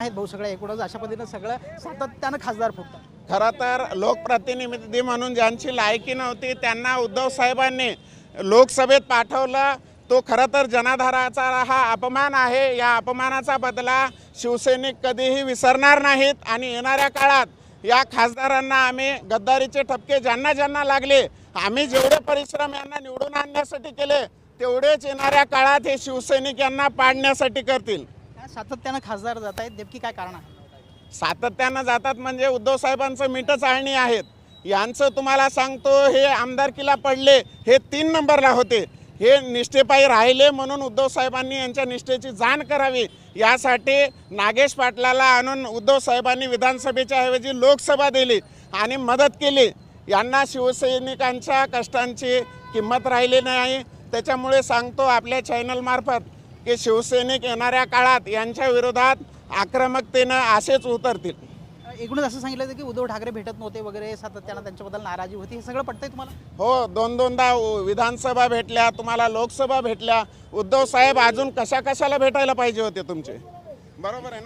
आहेत भाऊ सगळ्या एकूणच अशा पद्धतीनं सगळं सातत्यानं खासदार फुटतात। खरं तर लोकप्रतिनिधी म्हणून ज्यांची लायकी नव्हती त्यांना उद्धव साहेबांनी लोकसभेत पाठवलं, तो खरं तर जनाधाराचा हा अपमान आहे। या अपमानाचा बदला शिवसैनिक कधीही विसरणार नाहीत आणि येणाऱ्या काळात या खासदारांना आम्ही गद्दारीचे ठपके ज्यांना ज्यांना लागले, आम्ही जेवढे परिश्रम यांना निवडून आणण्यासाठी केले तेवढेच येणाऱ्या काळात हे शिवसैनिक यांना पाडण्यासाठी करतील। सातत्यानं खासदार जात आहेत, नेमकी काय कारण आहे? सातत्यानं जातात म्हणजे उद्धव साहेबांचं मीठ चाळणी आहेत। यांचं तुम्हाला सांगतो, हे आमदारकीला पडले हे 3 नंबरला होते, हे निष्ठेपायी राहिले म्हणून उद्धव साहेबांनी यांच्या निष्ठेची जाण करावी यासाठी नागेश पाटलाला आणून उद्धव साहेबांनी विधानसभेच्या ऐवजी लोकसभा दिली आणि मदत केली। यांना शिवसैनिकांच्या कष्टांची किंमत राहिली नाही। त्याच्यामुळे सांगतो आपल्या चॅनलमार्फत की शिवसैनिक येणाऱ्या काळात यांच्या विरोधात आक्रमकतेनं असेच उतरतील। एकूणच असं सांगितलं होतं की उद्धव ठाकरे भेटत नव्हते वगैरे, सातत्यानं त्यांच्याबद्दल नाराजी होती, हे सगळं पटतंय तुम्हाला? हो, 2-2दा विधानसभा भेटल्या, तुम्हाला लोकसभा भेटल्या। उद्धव साहेब अजून कशाला भेटायला पाहिजे होते तुमचे, बरोबर आहे ना?